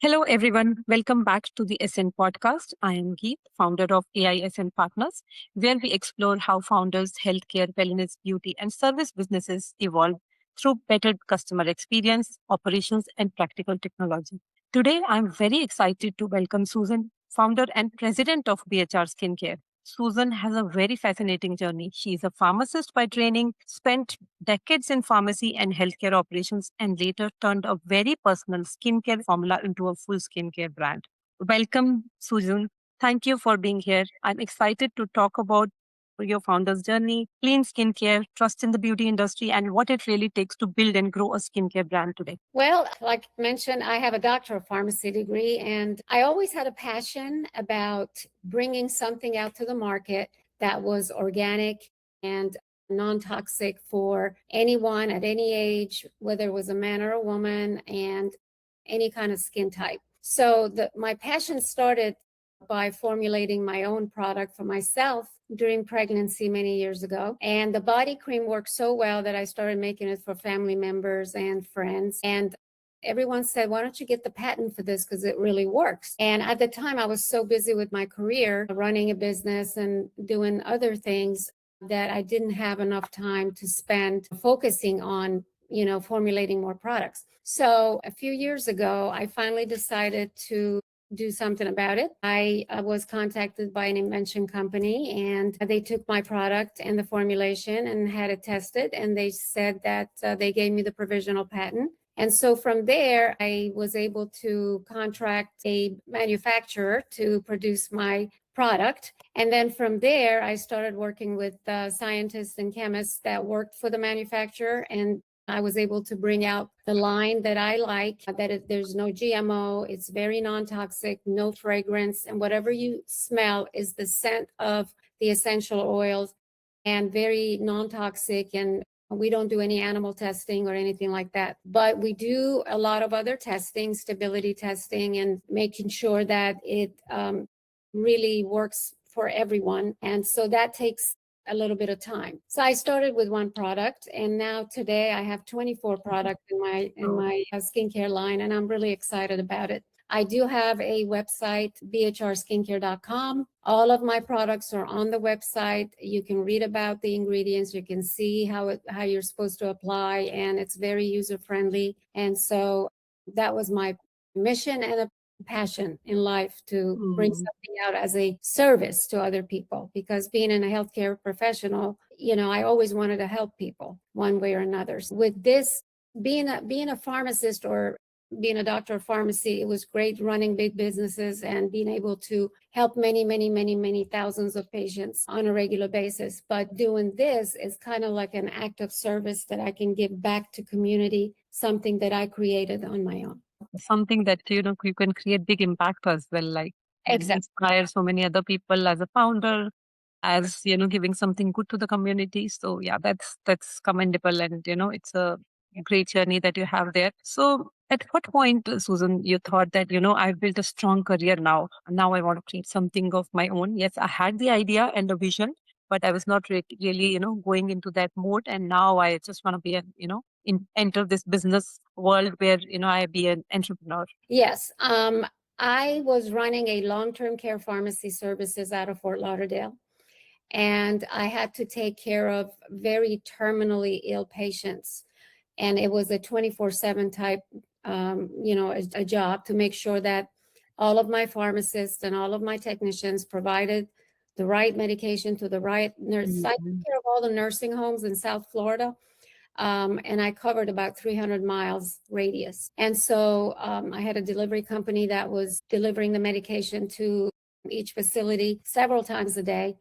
Hello, everyone. Welcome back to the SN podcast. I am Geet, founder of AISN Partners, where we explore how founders, healthcare, wellness, beauty, and service businesses evolve through better customer experience, operations, and practical technology. Today, I'm very excited to welcome Susan, founder and president of BHR Skincare. Susan has a very fascinating journey. She is a pharmacist by training, spent decades in pharmacy and healthcare operations, and later turned a very personal skincare formula into a full skincare brand. Welcome, Susan. Thank you for being here. I'm excited to talk about your founder's journey, clean skincare, trust in the beauty industry, and what it really takes to build and grow a skincare brand today. Well, like mentioned, I have a doctor of pharmacy degree, and I always had a passion about bringing something out to the market that was organic and non-toxic for anyone at any age, whether it was a man or a woman, and any kind of skin type. So my passion started by formulating my own product for myself during pregnancy many years ago. And the body cream worked so well that I started making it for family members and friends. And everyone said, why don't you get the patent for this? Because it really works. And at the time, I was so busy with my career, running a business and doing other things, that I didn't have enough time to spend focusing on formulating more products. So a few years ago, I finally decided to do something about it. I was contacted by an invention company, and they took my product and the formulation and had it tested, and they said that they gave me the provisional patent. And so from there, I was able to contract a manufacturer to produce my product. And then from there, I started working with scientists and chemists that worked for the manufacturer, and I was able to bring out the line that I like, that there's no GMO, it's very non-toxic, no fragrance, and whatever you smell is the scent of the essential oils, and very non-toxic, and we don't do any animal testing or anything like that. But we do a lot of other testing, stability testing, and making sure that it really works for everyone. And so that takes a little bit of time. So I started with one product, and now today I have 24 products in my skincare line, and I'm really excited about it. I do have a website, bhrskincare.com. All of my products are on the website. You can read about the ingredients. You can see how you're supposed to apply, and it's very user friendly. And so that was my mission and a passion in life, to bring something out as a service to other people, because being in a healthcare professional, I always wanted to help people one way or another. So with this, being a pharmacist or being a doctor of pharmacy, it was great running big businesses and being able to help many, many, many, many thousands of patients on a regular basis. But doing this is kind of like an act of service that I can give back to community, something that I created on my own. Something that you can create big impact as well, like Exactly. inspire so many other people as a founder, as giving something good to the community. So yeah, that's commendable, and it's a great journey that you have there. So at what point, Susan, you thought that I've built a strong career, now I want to create something of my own? Yes, I had the idea and the vision, but I was not really going into that mode, and now I just want to be enter this business world where I be an entrepreneur. Yes. I was running a long-term care pharmacy services out of Fort Lauderdale, and I had to take care of very terminally ill patients. And it was a 24/7 type, a job to make sure that all of my pharmacists and all of my technicians provided the right medication to the right nurse. I took care of all the nursing homes in South Florida. And I covered about 300 miles radius. And so I had a delivery company that was delivering the medication to each facility several times a day.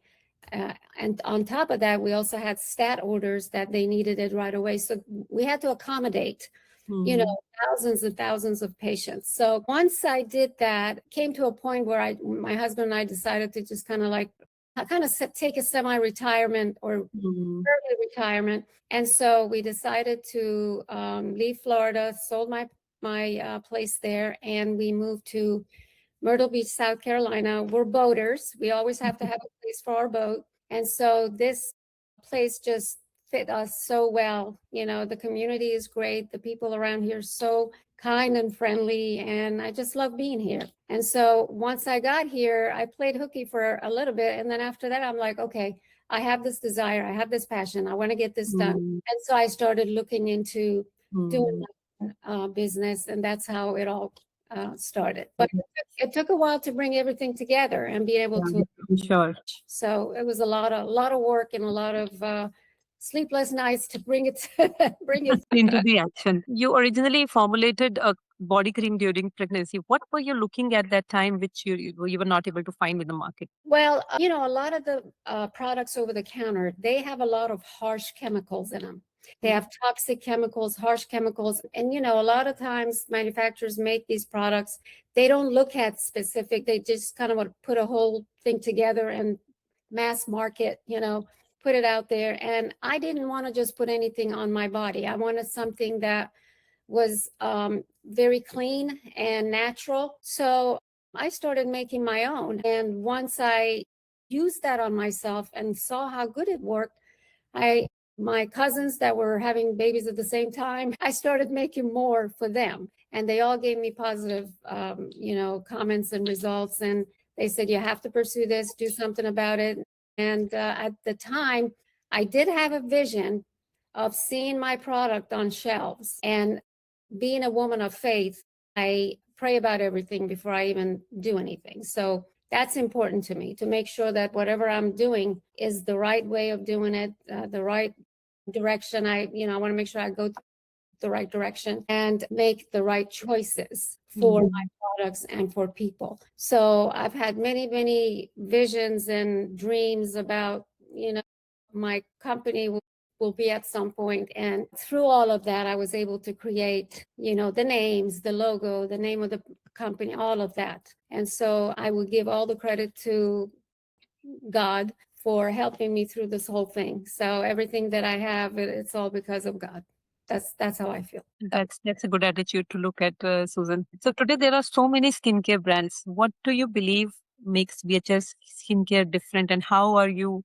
And on top of that, we also had stat orders that they needed it right away. So we had to accommodate, thousands and thousands of patients. So once I did that, came to a point where my husband and I decided to just kind of take a semi-retirement or early retirement. And so we decided to leave Florida, sold my place there, and we moved to Myrtle Beach, South Carolina. We're boaters. We always have to have a place for our boat. And so this place just fit us so well. The community is great. The people around here are so kind and friendly, and I just love being here. And so once I got here, I played hooky for a little bit, and then after that, I'm like, okay, I have this desire, I have this passion, I want to get this done. And so I started looking into doing my business, and that's how it all started. But it took a while to bring everything together and be able to. Sure. So it was a lot of work and a lot of sleepless nights to bring it Into the action. You originally formulated a body cream during pregnancy. What were you looking at that time, which you were not able to find in the market? Well, a lot of the products over the counter, they have a lot of harsh chemicals in them. They have toxic chemicals, harsh chemicals. And, a lot of times manufacturers make these products, they don't look at specific, they just kind of want to put a whole thing together and mass market, put it out there. And I didn't want to just put anything on my body. I wanted something that was very clean and natural. So I started making my own. And once I used that on myself and saw how good it worked, my cousins that were having babies at the same time, I started making more for them. And they all gave me positive, comments and results. And they said, you have to pursue this, do something about it. And at the time, I did have a vision of seeing my product on shelves. And being a woman of faith, I pray about everything before I even do anything. So that's important to me, to make sure that whatever I'm doing is the right way of doing it, the right direction. I want to make sure I go the right direction and make the right choices for my products and for people. So I've had many, many visions and dreams about, my company will be at some point. And through all of that, I was able to create, the names, the logo, the name of the company, all of that. And so I will give all the credit to God for helping me through this whole thing. So everything that I have, it's all because of God. That's how I feel. That's a good attitude to look at, Susan. So today there are so many skincare brands. What do you believe makes BHR Skincare different, and how are you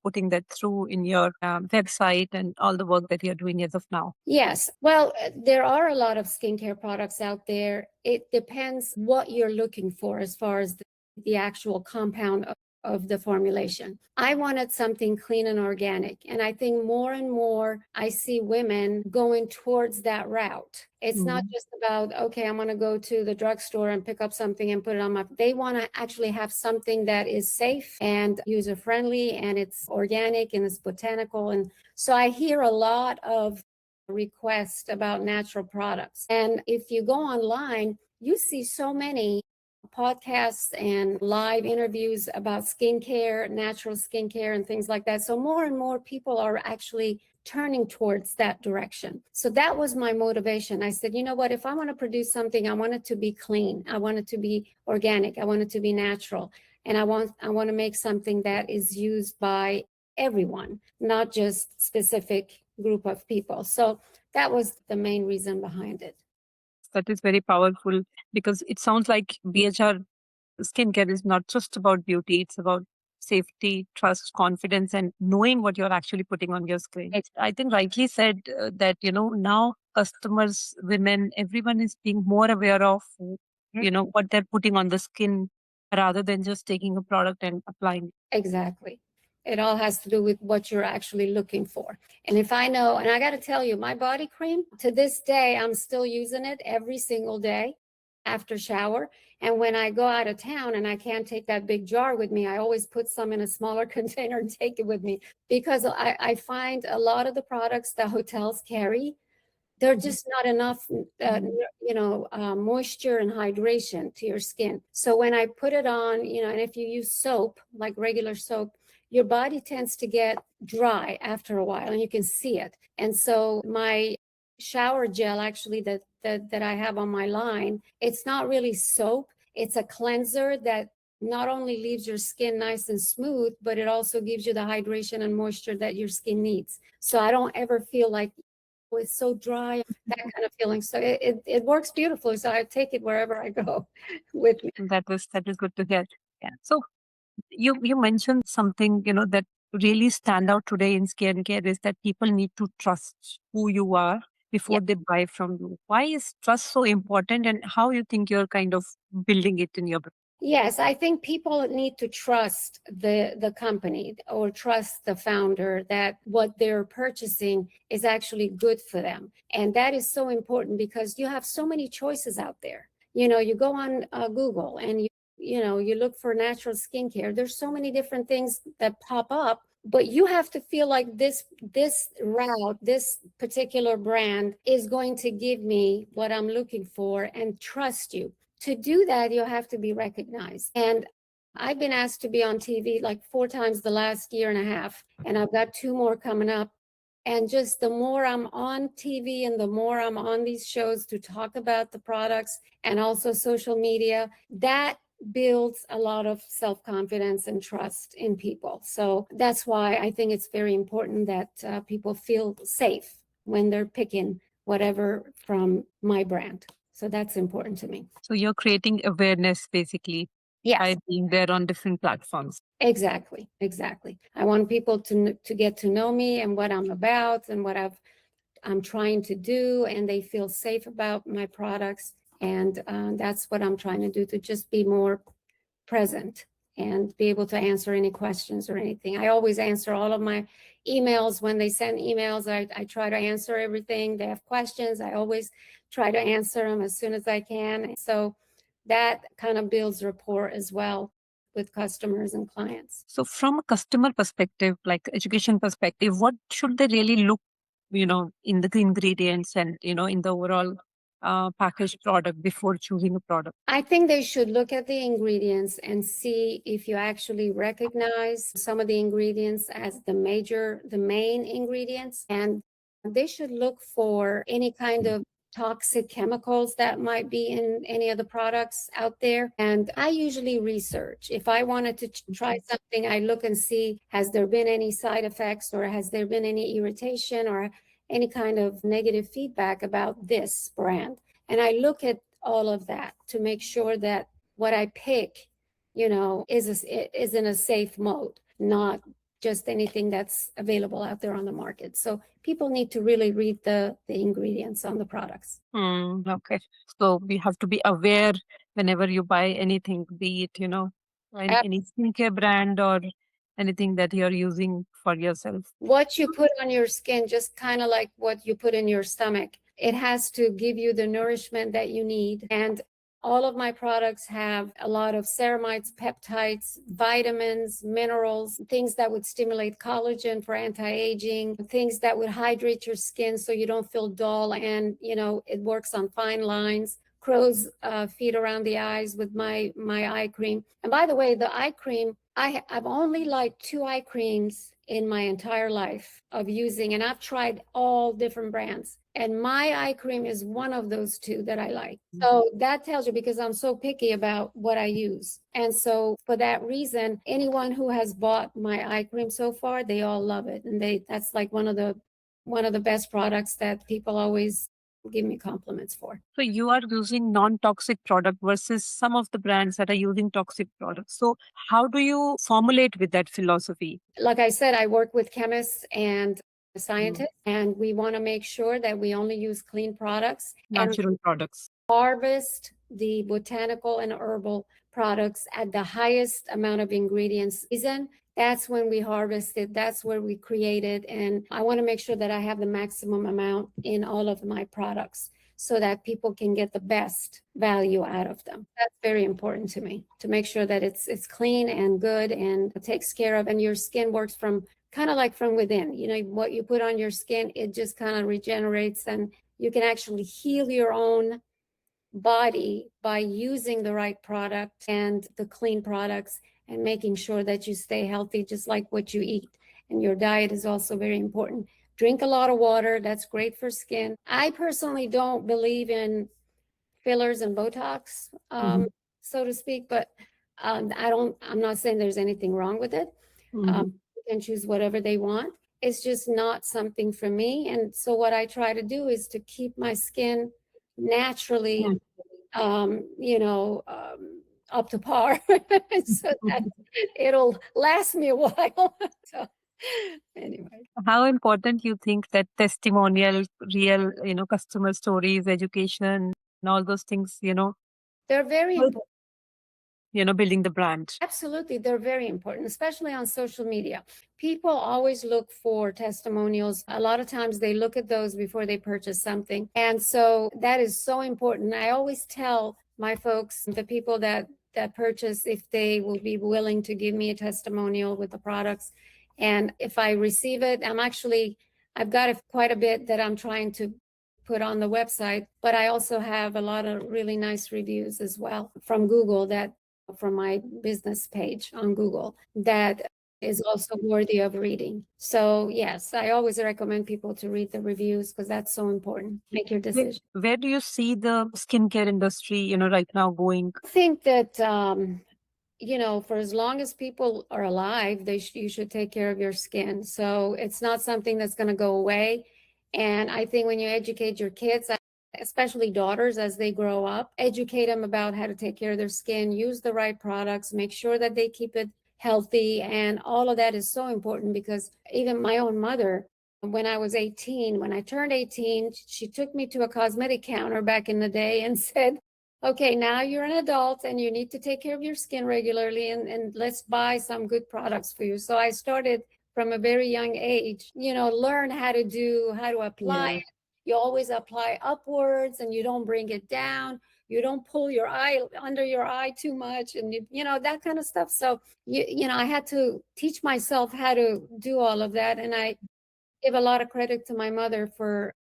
putting that through in your website and all the work that you're doing as of now? Yes. Well, there are a lot of skincare products out there. It depends what you're looking for as far as the actual compound of the formulation. I wanted something clean and organic. And I think more and more I see women going towards that route. It's not just about, okay, I'm going to go to the drugstore and pick up something and put it on my, they want to actually have something that is safe and user friendly, and it's organic and it's botanical. And so I hear a lot of requests about natural products. And if you go online, you see so many podcasts and live interviews about skincare, natural skincare, and things like that. So more and more people are actually turning towards that direction. So that was my motivation. I said, you know what, if I want to produce something, I want it to be clean. I want it to be organic. I want it to be natural. And I want to make something that is used by everyone, not just specific group of people. So that was the main reason behind it. That is very powerful, because it sounds like BHR Skincare is not just about beauty, it's about safety, trust, confidence, and knowing what you're actually putting on your screen. I think rightly said that, now customers, women, everyone is being more aware of, what they're putting on the skin rather than just taking a product and applying it. Exactly. It all has to do with what you're actually looking for. And if I know, and I got to tell you, my body cream, to this day, I'm still using it every single day after shower. And when I go out of town and I can't take that big jar with me, I always put some in a smaller container and take it with me, because I find a lot of the products that hotels carry, they're just not enough, moisture and hydration to your skin. So when I put it on, and if you use soap, like regular soap, your body tends to get dry after a while, and you can see it. And so my shower gel, actually, that I have on my line, it's not really soap. It's a cleanser that not only leaves your skin nice and smooth, but it also gives you the hydration and moisture that your skin needs. So I don't ever feel like it's so dry, that kind of feeling. So it works beautifully. So I take it wherever I go with me. That is good to hear. Yeah. So you mentioned something, that really stand out today in skincare is that people need to trust who you are before they buy from you? Why is trust so important, and how you think you're kind of building it in your? Yes, I think people need to trust the company or trust the founder that what they're purchasing is actually good for them. And that is so important because you have so many choices out there. You go on Google and you look for natural skincare. There's so many different things that pop up, but you have to feel like this route, this particular brand is going to give me what I'm looking for and trust you. To do that, you have to be recognized. And I've been asked to be on TV like 4 times the last year and a half, and I've got 2 more coming up. And just the more I'm on TV and the more I'm on these shows to talk about the products and also social media, that builds a lot of self-confidence and trust in people. So that's why I think it's very important that people feel safe when they're picking whatever from my brand. So that's important to me. So you're creating awareness basically by Yes, being there on different platforms. exactly. I want people to get to know me and what I'm about and what I'm trying to do, and they feel safe about my products. And that's what I'm trying to do, to just be more present and be able to answer any questions or anything. I always answer all of my emails. When they send emails, I try to answer everything. They have questions, I always try to answer them as soon as I can. So that kind of builds rapport as well with customers and clients. So from a customer perspective, like education perspective, what should they really look, in the ingredients and, in the overall packaged product before choosing a product? I think they should look at the ingredients and see if you actually recognize some of the ingredients as the main ingredients. And they should look for any kind of toxic chemicals that might be in any of the products out there. And I usually research. If I wanted to try something, I look and see, has there been any side effects, or has there been any irritation or any kind of negative feedback about this brand? And I look at all of that to make sure that what I pick, is in a safe mode, not just anything that's available out there on the market. So people need to really read the ingredients on the products. Okay. So we have to be aware whenever you buy anything, be it, any skincare brand or anything that you're using for yourself. What you put on your skin, just kind of like what you put in your stomach, it has to give you the nourishment that you need. And all of my products have a lot of ceramides, peptides, vitamins, minerals, things that would stimulate collagen for anti-aging, things that would hydrate your skin so you don't feel dull, and it works on fine lines. Crow's feet around the eyes with my eye cream. And by the way, the eye cream, I've only liked 2 eye creams in my entire life of using, and I've tried all different brands. And my eye cream is one of those 2 that I like. So that tells you, because I'm so picky about what I use. And so for that reason, anyone who has bought my eye cream so far, they all love it. And that's like one of the best products that people always give me compliments for. So you are using non-toxic product versus some of the brands that are using toxic products. So how do you formulate with that philosophy? Like I said, I work with chemists and scientists, and we want to make sure that we only use clean products and Natural products. harvest the botanical and herbal products at the highest amount of ingredients season. That's when we harvest it. That's where we create it. And I want to make sure that I have the maximum amount in all of my products so that people can get the best value out of them. That's very important to me, to make sure that it's clean and good and takes care of, and your skin works from kind of like from within. What you put on your skin, it just kind of regenerates, and you can actually heal your own body by using the right product and the clean products, and making sure that you stay healthy, just like what you eat. And your diet is also very important. Drink a lot of water. That's great for skin. I personally don't believe in fillers and Botox, so to speak, but I'm not saying there's anything wrong with it. You can choose whatever they want. It's just not something for me. And so what I try to do is to keep my skin naturally, up to par so that it'll last me a while. So Anyway, How important you think that testimonial, real, customer stories, education, and all those things, they're very help, important. building the brand. Absolutely, they're very important, especially on social media. People always look for testimonials. A lot of times they look at those before they purchase something. And so that is so important. I always tell my folks, the people that purchase, if they will be willing to give me a testimonial with the products. And if I receive it, I've got quite a bit that I'm trying to put on the website, but I also have a lot of really nice reviews as well from Google, that from my business page on Google, that is also worthy of reading. So yes, I always recommend people to read the reviews because that's so important. Make your Where, decision. where do you see the skincare industry, right now going? I think that for as long as people are alive, you should take care of your skin. So it's not something that's going to go away. And I think when you educate your kids, especially daughters, as they grow up, educate them about how to take care of their skin, use the right products, make sure that they keep it healthy. And all of that is so important because even my own mother, when I was 18, when I turned 18, she took me to a cosmetic counter back in the day and said, okay, now you're an adult and you need to take care of your skin regularly, and let's buy some good products for you. So I started from a very young age, learn how to apply Yeah. it. You always apply upwards and you don't bring it down. You don't pull your eye under your eye too much, and that kind of stuff. So I had to teach myself how to do all of that. And I give a lot of credit to my mother for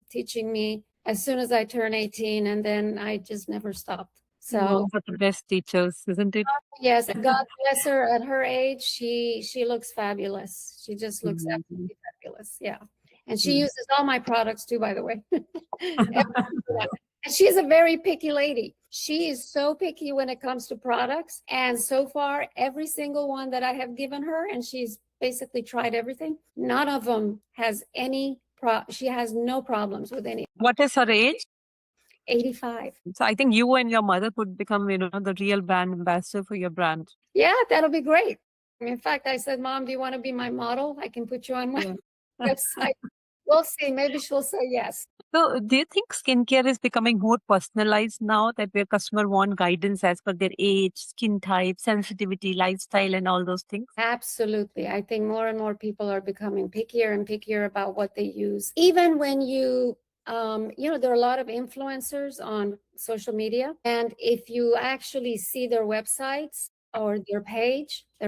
teaching me as soon as I turned 18, and then I just never stopped. So Moms are the best teachers, isn't it? yes, God bless her. At her age, she looks fabulous. She just looks Mhm. absolutely fabulous. Yeah. And she Mm. uses all my products too, by the way. And she's a very picky lady. She is so picky when it comes to products. And so far, every single one that I have given her, and she's basically tried everything, none of them has she has no problems with any. What is her age? 85. So I think you and your mother could become, the real brand ambassador for your brand. Yeah, that'll be great. In fact, I said, Mom, do you want to be my model? I can put you on my Yeah. website. We'll see. Maybe she'll say yes. So do you think skincare is becoming more personalized now that where customer want guidance as per their age, skin type, sensitivity, lifestyle, and all those things? Absolutely. I think more and more people are becoming pickier and pickier about what they use. Even when there are a lot of influencers on social media. And if you actually see their websites or their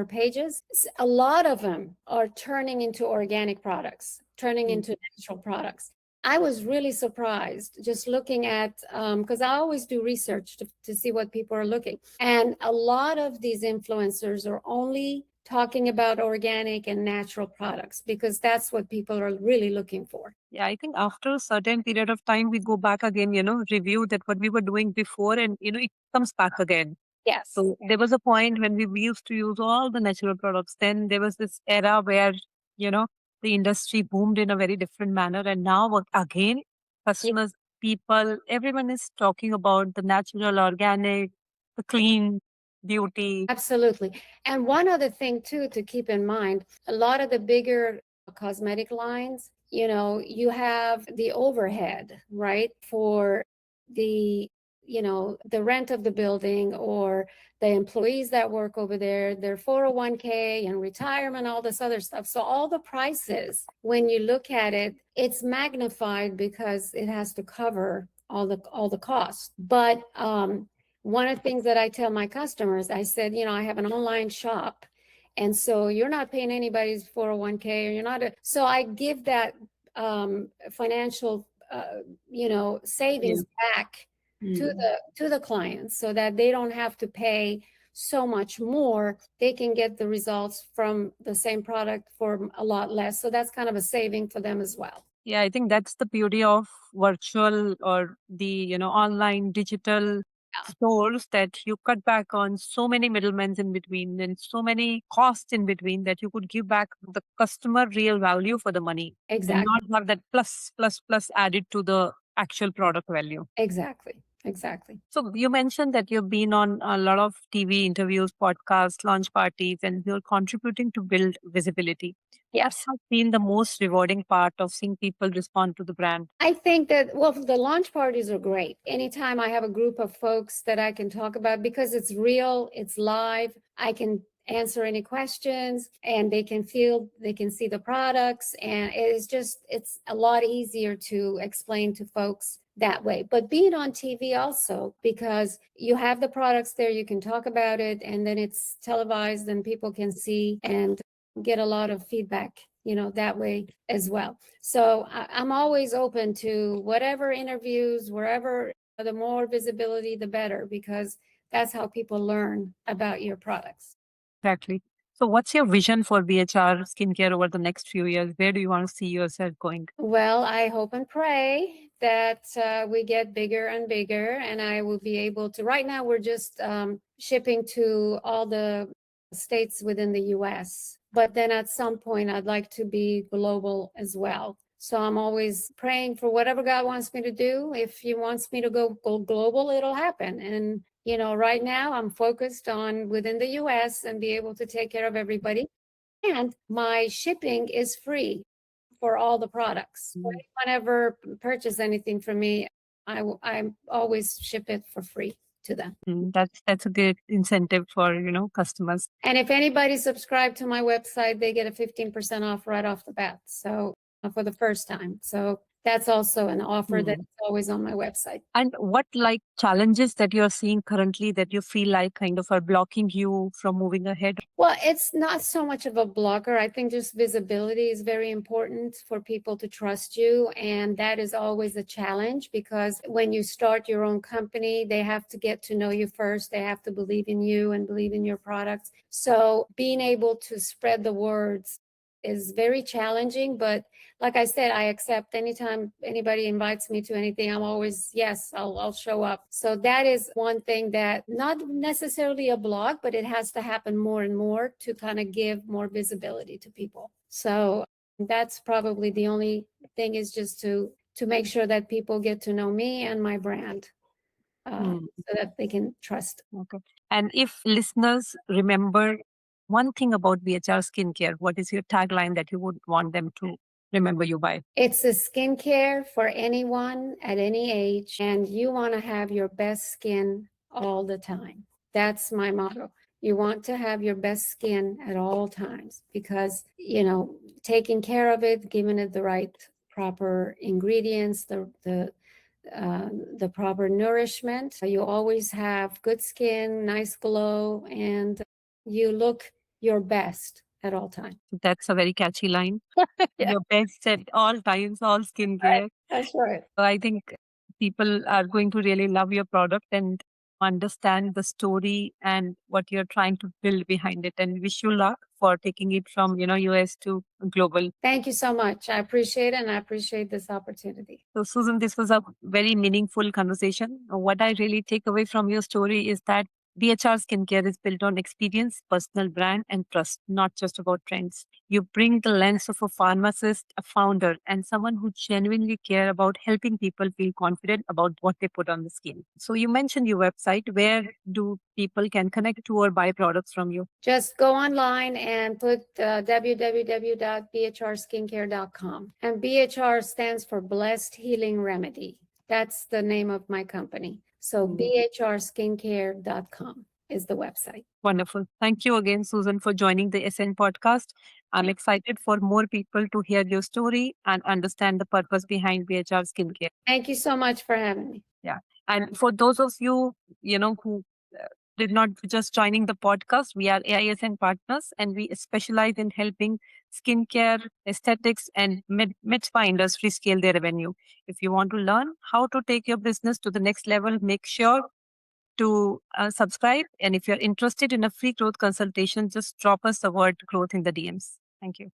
pages, a lot of them are turning into organic products, turning Mm. into natural products. I was really surprised just looking at, because I always do research to see what people are looking. And a lot of these influencers are only talking about organic and natural products because that's what people are really looking for. Yeah, I think after a certain period of time, we go back again, review that what we were doing before and, it comes back again. Yes, So there was a point when we used to use all the natural products. Then there was this era where, you know, the industry boomed in a very different manner. And now again, yeah, customers, people, everyone is talking about the natural, organic, the clean beauty. absolutely. And one other thing too to keep in mind, a lot of the bigger cosmetic lines, you have the overhead, right? For the, the rent of the building or the employees that work over there, their 401k and retirement, all this other stuff. So all the prices, when you look at it, it's magnified because it has to cover all the costs. But one of the things that I tell my customers, I said, I have an online shop. And so you're not paying anybody's 401k, or you're not. So I give that financial, Yeah. savings back to Mm. the clients so that they don't have to pay so much more. They can get the results from the same product for a lot less. So that's kind of a saving for them as well. Yeah, I think that's the beauty of virtual or the, online digital stores that you cut back on so many middlemen in between and so many costs in between that you could give back the customer real value for the money and Exactly. not have that plus, plus, plus added to the actual product value. Exactly. Exactly. So you mentioned that you've been on a lot of TV interviews, podcasts, launch parties, and you're contributing to build visibility. What Yes. has been the most rewarding part of seeing people respond to the brand? I think that, well, the launch parties are great. Anytime I have a group of folks that I can talk about, because it's real, it's live, I can answer any questions and they can see the products. And it's a lot easier to explain to folks that way. But being on TV also, because you have the products there, you can talk about it, and then it's televised and people can see and get a lot of feedback, that way as well. So I'm always open to whatever interviews, wherever, the more visibility, the better, because that's how people learn about your products. Exactly. So what's your vision for BHR Skincare over the next few years? Where do you want to see yourself going? Well, I hope and pray that we get bigger and bigger, and I will be able to. Right now, we're just shipping to all the states within the US, but then at some point, I'd like to be global as well. So I'm always praying for whatever God wants me to do. If He wants me to go global, it'll happen. And, right now, I'm focused on within the US and be able to take care of everybody. And my shipping is free for all the products. So anyone ever purchase anything from me, I always ship it for free to them. That's a good incentive for customers. And if anybody subscribed to my website, they get a 15% off right off the bat. So for the first time. So that's also an offer that's always on my website. And what challenges that you're seeing currently that you feel like kind of are blocking you from moving ahead? Well, it's not so much of a blocker. I think just visibility is very important for people to trust you. And that is always a challenge, because when you start your own company, they have to get to know you first. They have to believe in you and believe in your products. So being able to spread the words is very challenging, but like I said, I accept anytime anybody invites me to anything. I'm always, yes, I'll show up. So that is one thing that not necessarily a blog, but it has to happen more and more to kind of give more visibility to people. So that's probably the only thing, is just to make sure that people get to know me and my brand, so that they can trust. Okay. And if listeners remember one thing about BHR Skincare, what is your tagline that you would want them to remember you by? It's a skincare for anyone at any age, and you want to have your best skin all the time. That's my motto. You want to have your best skin at all times, because, taking care of it, giving it the right proper ingredients, the proper nourishment, you always have good skin, nice glow, and you look your best at all times. That's a very catchy line. Yeah, Your best at all times, all skincare. that's right. So I think people are going to really love your product and understand the story and what you're trying to build behind it. And wish you luck for taking it from, US to global. Thank you so much. I appreciate it, and I appreciate this opportunity. So Susan, this was a very meaningful conversation. What I really take away from your story is that BHR Skincare is built on experience, personal brand, and trust, not just about trends. You bring the lens of a pharmacist, a founder, and someone who genuinely care about helping people feel confident about what they put on the skin. So you mentioned your website. Where do people can connect to or buy products from you? Just go online and put www.bhrskincare.com. And BHR stands for Blessed Healing Remedy. That's the name of my company. So bhrskincare.com is the website. Wonderful. Thank you again, Susan, for joining the SN podcast. I'm excited for more people to hear your story and understand the purpose behind BHR Skincare. Thank you so much for having me. Yeah. And for those of you, who did not just joining the podcast, we are AISN partners and we specialize in helping skincare, aesthetics, and med spa industry scale their revenue. If you want to learn how to take your business to the next level, make sure to subscribe. And if you're interested in a free growth consultation, just drop us the word growth in the DMs. Thank you.